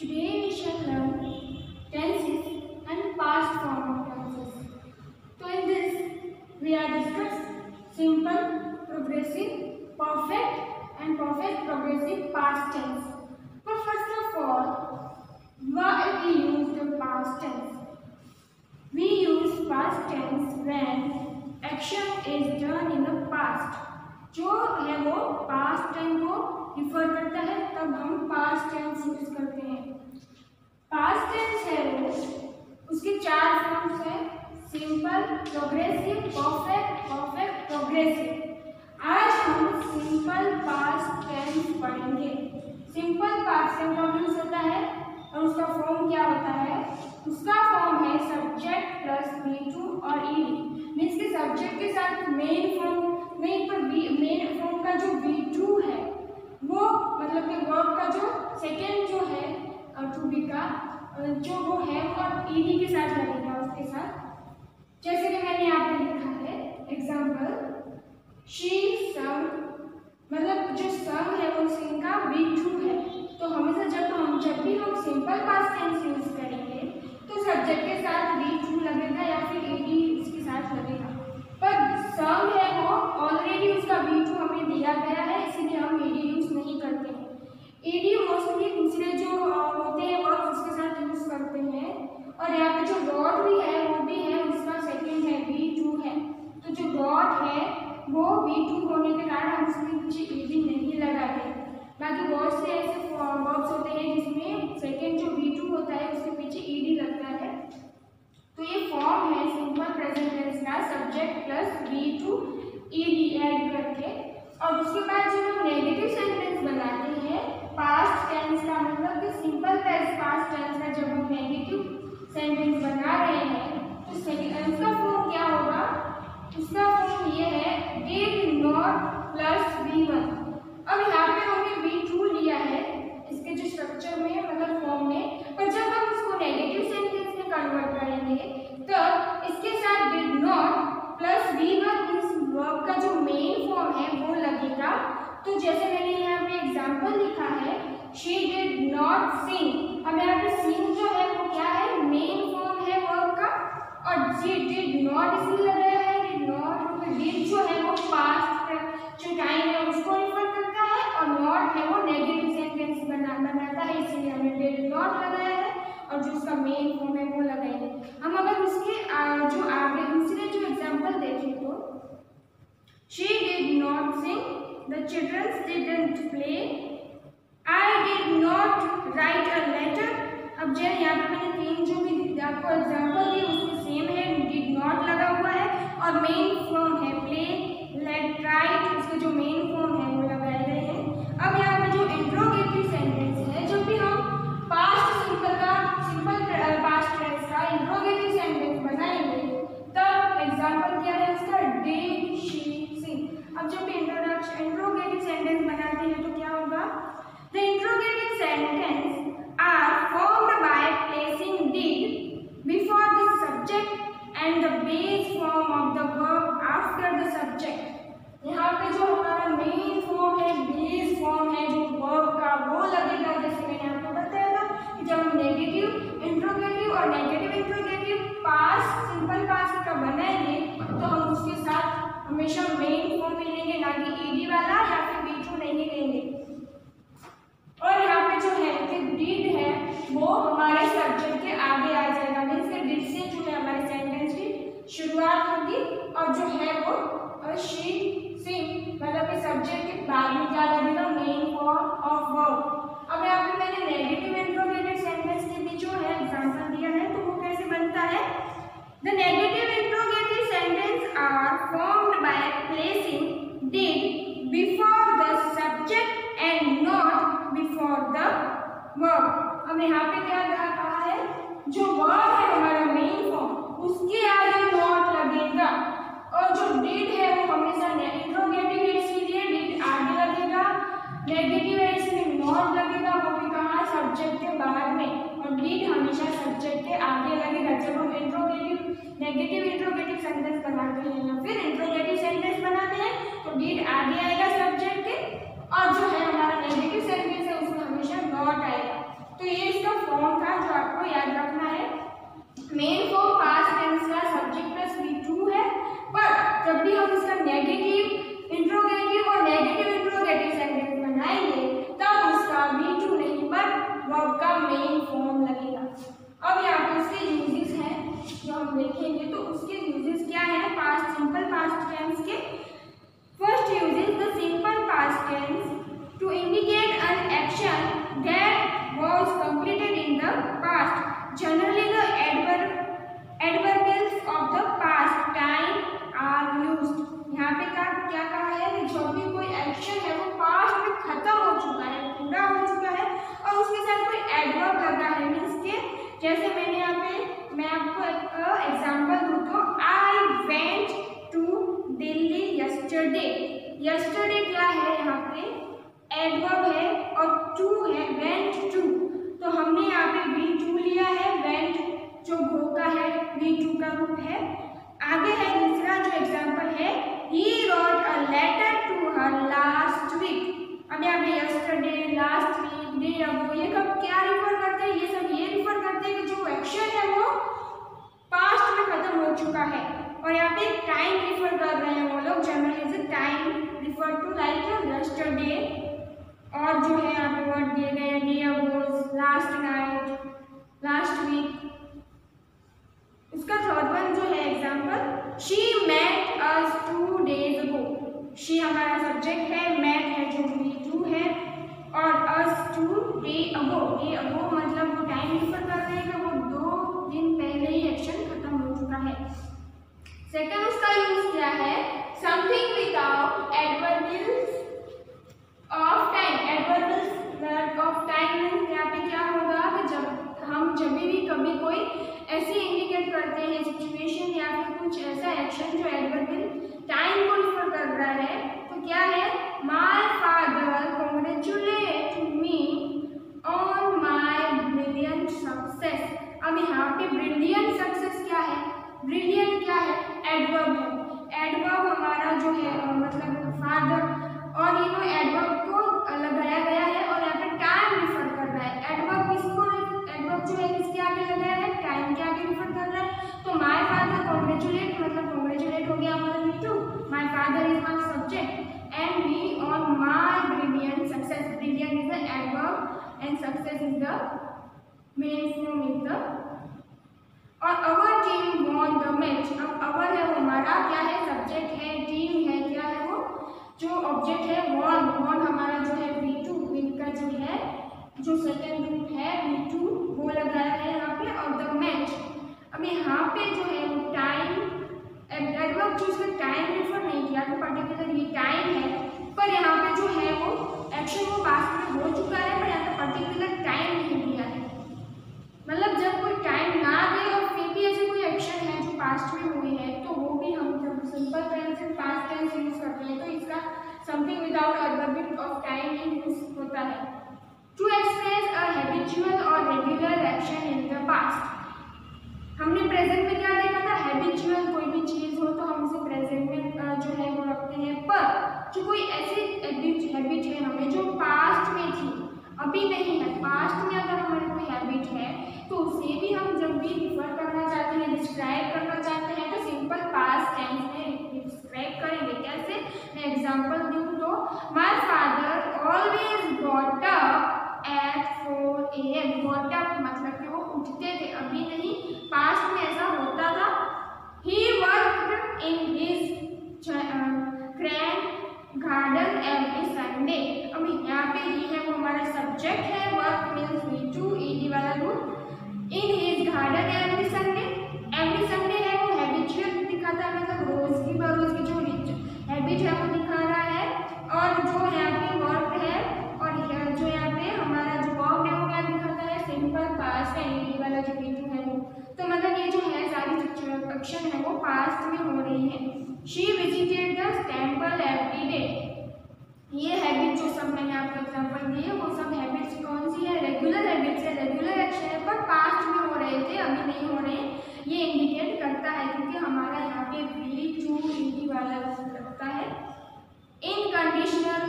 Today we shall learn tenses and past form of tenses. So in this we are discussing simple, progressive, perfect and perfect progressive past tense. But first of all, why we use the past tense? We use past tense when action is done in the past. जो है वो past time को refer करता है, तब हम past tense use करते हैं। पास्ट टेंस है वो, उसके चार फॉर्म्स हैं, simple, progressive, perfect, perfect, progressive. आज हम सिंपल पास्ट टेंस पढ़ेंगे। सिंपल पास्ट टेंस का यूज होता है और उसका फॉर्म क्या होता है? उसका फॉर्म है सब्जेक्ट प्लस V2 और ईडी। मीन्स के सब्जेक्ट के साथ मेन फॉर्म मेन फॉर्म का जो V2 है वो मतलब कि वर्ब का जो सेकेंड जो है टू बी का जो वो है वो ईडी के साथ लगेगा उसके साथ। जैसे कि मैंने यहाँ पे लिखा है एग्जाम्पल, शी संग, मतलब जो संग है वो सिंग का V2 है। तो हमेशा जब भी हम सिंपल पास्ट टेंस यूज करेंगे तो सब्जेक्ट के साथ V2 लगेगा या फिर ईडी इसके साथ लगेगा। पर संग है वो ऑलरेडी उसका V2 हमें दिया गया है, इसीलिए हम ईडी यूज नहीं करते हैं। ईडी मोस्टली दूसरे जो होते हैं वर्ब उसके साथ यूज करते हैं। और यहाँ पे जो डॉट भी है वो भी है, उसका सेकेंड है V2 है। तो जो डॉट है वो V2 होने के कारण हम उसके पीछे ईडी नहीं लगाते। बाकी बहुत से ऐसे वर्ब्स होते हैं जिसमें सेकेंड जो V2 होता है उसके पीछे ईडी लगता है। तो ये फॉर्म है सिंपल प्रेजेंट टेंस का, subject plus V2 ED add करके। और उसके बाद जब हम नेगेटिव सेंटेंस बनाते हैं पास्ट टेंस का, मतलब कि सिंपल पास्ट टेंस का जब हम नेगेटिव सेंटेंस बना रहे हैं तो उसका फॉर्म क्या होगा? उसका फॉर्म ये है डिड नॉट प्लस V1। अब यहाँ पे हमने V2 लिया है इसके जो स्ट्रक्चर में मतलब फॉर्म में, पर जब हम उसको नेगेटिव सेंटेंस में कन्वर्ट करेंगे तो इसके साथ डिड नॉट प्लस V1 इस वर्ब का जो मेन फॉर्म है वो लगेगा। तो जैसे मैंने यहाँ पे एग्जांपल लिखा है, शी डिड नॉट सिंग। अब यहाँ पे सिंग जो है वो क्या है? मेन फॉर्म है वर्ब का, और शी डिड नॉट इसलिए लगाया है, डिड नॉट डिड जो है वो पास्ट जो टाइम है उसको रिफर करता है, और नॉट है वो नेगेटिव सेंटेंस बनाता है, इसीलिए हमने डिड नॉट लगाया है और जो उसका मेन फॉर्म है वो लगाएंगे। हम अगर उसके जो आगे दूसरे जो एग्जांपल देखें तो she did not sing, the children didn't play, I did not write a letter। अब जो यहाँ पे मैंने तीन जो भी आपको एग्जांपल दिए उसमें सेम है, डिड नॉट लगा हुआ है और मेन फॉर्म है प्ले, लेट, राइट, उसके जो मेन फॉर्म है वो लगाए गए हैं। अब यहाँ पे जो इंट्रोगेटिव सेंटेंस है, जब भी हम पास्ट सिंपल पास्ट टेंस का इंट्रोगेटिव सेंटेंस बनाएंगे तब एग्जांपल क्या है उसका? डिड शी सिंग। अब जब भी इंट्रोगेटिव सेंटेंस बनाते हैं तो क्या होगा? The interrogative sentence are formed by placing did before the subject and the base form of the verb after the subject. यहाँ पे जो हमारा मेन फॉर्म है, बेस फॉर्म है जो वर्ब का वो लगेगा। जैसे मैंने आपको बताया था कि जब हम नेगेटिव इंट्रोगेटिव और negative interrogative past simple past का बनाएंगे तो हम उसके साथ हमेशा मेन फॉर्म में लेंगे, ना कि ईडी वाला या फिर V2 नहीं लेंगे। और यहाँ पे जो है कि डिड है वो हमारे सब्जेक्ट के आगे आ जाएगा, मीन्स के डिड से जो है हमारे सेंटेंस की शुरुआत होगी और जो है वो शी सिंग मतलब कि सब्जेक्ट के बाद में क्या लगेगा? Main form of verb. अब यहाँ पे मैंने नेगेटिव इंट्रोगेटिव सेंटेंस के भी जो है एग्जांपल दिया है, तो वो कैसे बनता है? The negative interrogative sentence are formed by placing did before the subject and not before the verb. अब यहाँ पे क्या कहा है? जो वर्ब है हमारा मेन फॉर्म उसके आगे नॉट लगेगा, और जो डिड है वो हमेशा इंट्रोगेटिव है इसलिए डिड आगे लगेगा, नेगेटिव है इसलिए नॉट लगेगा, वो भी कहाँ? सब्जेक्ट के बाद में, और डिड हमेशा सब्जेक्ट के आगे लगेगा। जब हम नेगेटिव इंट्रोगेटिव सेंटेंस बनाते हैं या फिर इंट्रोगेटिव सेंटेंस बनाते हैं तो डिड आगे आएगा सब्जेक्ट के, और जो है हमारा नेगेटिव सेंटेंस है उसमें हमेशा नॉट आएगा। तो ये इसका यस्टरडे। यस्टरडे क्या है, यहाँ पे एडवर्ब है और टू है, वेंट टू। तो हमने यहाँ पे V2 लिया है, वेंट जो गो का है V2 का रूप है। आगे है दूसरा जो एग्जाम्पल है, he wrote a letter to her last week। अब यहाँ पे यस्टरडे, लास्ट वीक, डे अगो, ये कब क्या रिफर करते हैं, ये सब ये रिफर करते हैं कि जो एक्शन है वो पास्ट में खत्म हो चुका है। और यहाँ पे टाइम रिफर कर रहे हैं वो लोग, generally time refer to like yesterday. और जो है यहाँ पे वर्ड दिए गए हैं, day ago, last night, last week. उसका थर्ड वन जो है example, she met us 2 days ago। She हमारा सब्जेक्ट है, मेट है जो V2 है, और us 2 day ago। Day ago मतलब वो टाइम रिफर कर रहे हैं कि वो 2 दिन पहले ही एक्शन खत्म हो चुका है। सेकंड उसका यूज क्या है, something without adverbials of time. Adverbials of time यहाँ पे क्या होगा कि जब भी कभी कोई ऐसे इंडिकेट करते हैं सिचुएशन या फिर कुछ ऐसा एक्शन जो एडवर्बियल टाइम को रिफर कर रहा है, तो क्या है, my father congratulate me on my brilliant success. अब यहाँ पे ब्रिलियंट सक्सेस क्या है, ब्रिलियंट क्या है, एडवर्ब है। एडवर्ब हमारा जो है मतलब फादर, और ये एडवर्ब को लगाया गया है और यहाँ पे टाइम रिफर कर रहा है। एडवर्ब किसको, एडवर्ब जो है किसके आगे लगाया है, टाइम के आगे रिफर कर रहा है। तो माय फादर कांग्रेचुलेट मतलब कांग्रेचुलेट हो गया हमारा V2, my father is my subject and me on my brilliant success. Brilliant is the adverb and success is the main form is the. और our team won the match. अब our है वो हमारा क्या है, सब्जेक्ट है, team है क्या है वो जो ऑब्जेक्ट है, वॉन। वॉन हमारा जो है V2, इनका जो है जो सेकेंड रूट है V2 वो लगाया है यहाँ पे, और द मैच। अब यहाँ पे जो है वो टाइम एडवर्ब जो इसमें टाइम रिफर नहीं किया, तो पर्टिकुलर ये टाइम है, पर यहाँ पे जो है वो एक्शन वो पास्ट में हो चुका है, पर यहाँ पे पर्टिकुलर टाइम नहीं दिया है। मतलब जब कोई टाइम ना दे और फिर भी ऐसे कोई एक्शन है जो पास्ट में हुई है, तो वो भी हम जब सिंपल टेंस से पास्ट टेंस यूज करते हैं तो इसका something without adverb of time he use होता है। टू एक्सप्रेस अ हैबिचुअल और regular action in the past. हमने प्रेजेंट में क्या देखा था, हैबिचुअल कोई भी चीज हो तो हम उसे प्रेजेंट में जो है वो रखते हैं, पर जो कोई ऐसी हैबिट है हमें जो पास्ट में थी अभी नहीं है, पास्ट में अगर हमारी कोई हैबिट है तो उसे भी हम जब भी रिफर करना चाहते हैं, डिस्क्राइब करना चाहते हैं, तो सिंपल पास्ट टेंस में डिस्क्राइब करेंगे। कैसे, मैं एग्जांपल दूं तो my father always got up at 4 AM। Got up मतलब कि वो उठते थे, अभी नहीं, पास्ट में ऐसा होता था। He worked in his garden every Sunday. अब यहाँ पे ये है वो हमारा सब्जेक्ट है, वर्क मीन्स V2 ED वाला रूप। In his garden every Sunday, every Sunday है वो हैबिचुअल दिखाता है, मतलब रोज की बरोज की जो हैबिट है वो दिखा रहा है। और जो यहाँ पे वर्क है और जो यहाँ पे हमारा जो वर्क है वो क्या दिखाता है, सिंपल पास्ट है, ED वाला जो V2 है वो। तो मतलब ये जो है सारी एक्शन है वो पास्ट में हो रही है। She visited the temple every day. ये हैबिट जो सब मैंने आपको एग्जांपल दिए वो सब हैबिट्स कौन सी है, रेगुलर हैबिट्स है, रेगुलर एक्शन है, पर पास्ट में हो रहे थे अभी नहीं हो रहे, ये इंडिकेट करता है क्योंकि हमारा यहाँ पे V2 ED वाला लगता है। इन कंडीशनल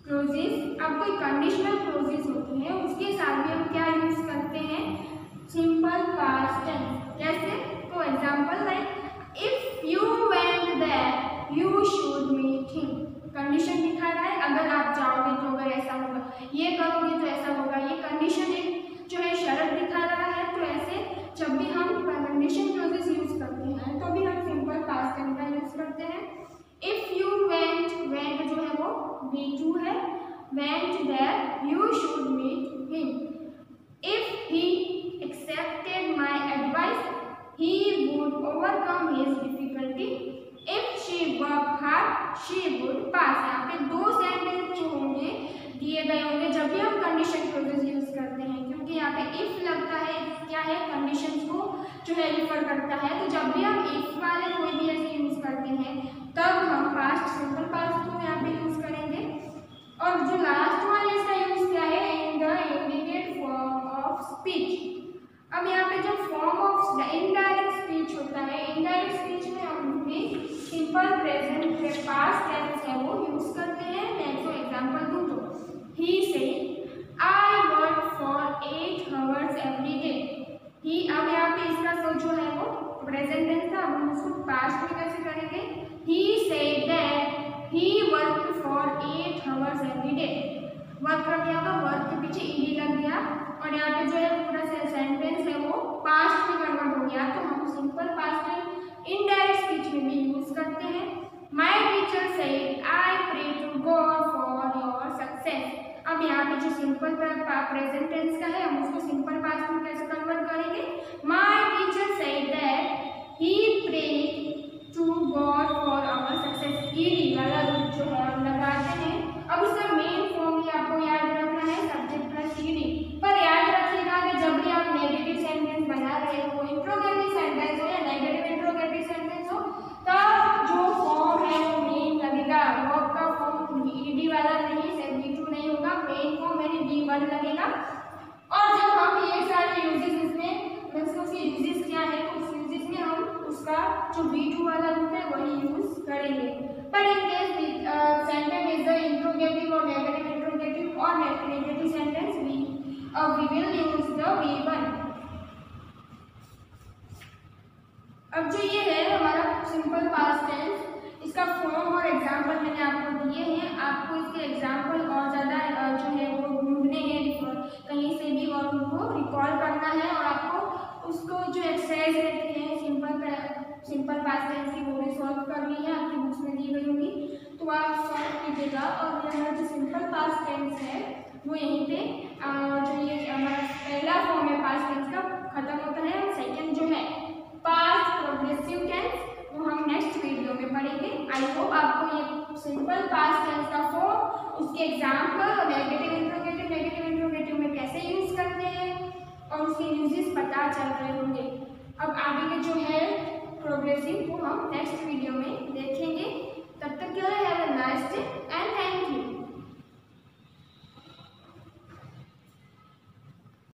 क्लोजेस, अब कोई कंडीशनल क्लोजेस होती हैं उसके साथ भी हम क्या यूज करते हैं, सिंपल पास्ट टेंस। जैसे तो example like if you went there you should meet him. Condition दिखा रहा है, अगर आप जाओगे तो अगर ऐसा होगा, ये करोगे तो ऐसा होगा, ये कंडीशन एक जो है शर्त दिखा रहा है। तो ऐसे जब भी हम कंडीशन क्लोजेस यूज करते हैं तो भी हम सिंपल पास्ट टेंस का यूज करते हैं। इफ यू वेंट, वेंट जो है वो V2 है, went there you should meet him. If he accepted my advice he would overcome his difficulty. If she worked hard she would pass। यहाँ पे दो सेंटेंस जो होंगे दिए गए होंगे जब भी हम कंडीशन क्लोजेस यूज करते हैं, क्योंकि यहाँ पे इफ लगता है, क्या है, कंडीशंस को जो है रिफर करता है। तो जब भी हम इफ वाले कोई भी ऐसे यूज करते हैं तब हम पास्ट सिंपल पास्ट को यहाँ पे यूज करेंगे। और जो लास्ट वाला इसका यूज क्या है, in the indicate form of speech. अब यहाँ पे जो फॉर्म ऑफ इनडायरेक्ट स्पीच होता है, इनडायरेक्ट स्पीच में हम भी सिंपल प्रेजेंट के पास्ट टेंस है वो यूज करते हैं। मैं जो एग्जांपल दूं तो he say I work for 8 hours every day. He, अब यहाँ पे इसका जो है वो प्रेजेंट टेंस था, अब हम उसको पास्ट में कैसे करेंगे, he said that he worked for 8 hours every day. Work कर दिया होगा, वर्क के पीछे ईडी लग गया और यहाँ पे जो है पूरा सेंटेंस है वो पास्ट में कन्वर्ट हो गया, तो हम simple past tense indirect speech में भी यूज करते हैं। My teacher said I pray to God for your success. अब यहाँ पे जो सिंपल प्रेजेंट टेंस का है हम उसको सिंपल पास्ट में कैसे कन्वर्ट करेंगे, my teacher said that he prayed to God for our success. ED वाला रूप जो है हम लगाते हैं। अब उसका मेन फॉर्म ही आपको याद रखना है, सब्जेक्ट प्लस ईडी। पर याद रखिएगा कि जब भी आप नेगेटिव सेंटेंस बना रहे हो, इंट्रोगेटिव सेंटेंस हो या नेगेटिव इंट्रोगेटिव सेंटेंस हो, तब जो फॉर्म है वो मेन लगेगा। वर्ब का फॉर्म ईडी वाला नहीं, V2 नहीं होगा, मेन फॉर्म यानी V1 लगेगा। और जब हम ये सारे यूजेस इसमें उसके यूजेस क्या है, तो उस यूजेस में हम उसका जो V2 वाला रूप है वही यूज करेंगे। पर in case sentence is the interrogative और नेगेटिव इंट्रोगेटिव और negative sentence we will use the V1। अब जो ये है हमारा सिंपल पास्ट टेंस, इसका फॉर्म और एग्जाम्पल मैंने आपको दिए हैं। आपको इसके एग्जाम्पल और ज़्यादा जो है वो ढूंढने हैं कहीं से भी और उनको रिकॉल करना है, और आपको उसको जो एक्सरसाइज रहती है सिंपल पास्ट टेंस की वो भी सॉल्व करनी है, आपकी बुक्स में दी गई होगी, तो आप सॉल्व कीजिएगा। और यह जो सिंपल पास्ट टेंस है वो यहीं पे जो ये हमारा पहला फॉर्म है पास्ट टेंस का खत्म होता है, और सेकंड जो है पास्ट प्रोग्रेसिव टेंस वो हम नेक्स्ट वीडियो में पढ़ेंगे। आई होप आपको ये सिंपल पास्ट टेंस का फॉर्म, उसके एग्जाम्पल और नेगेटिव इंट्रोगेटिव में कैसे यूज करते हैं और उसके यूजेस पता चल रहे होंगे। अब आगे के जो है प्रोग्रेसिव वो हम नेक्स्ट वीडियो में देखेंगे। तब तक के लिए हैव अ नाइस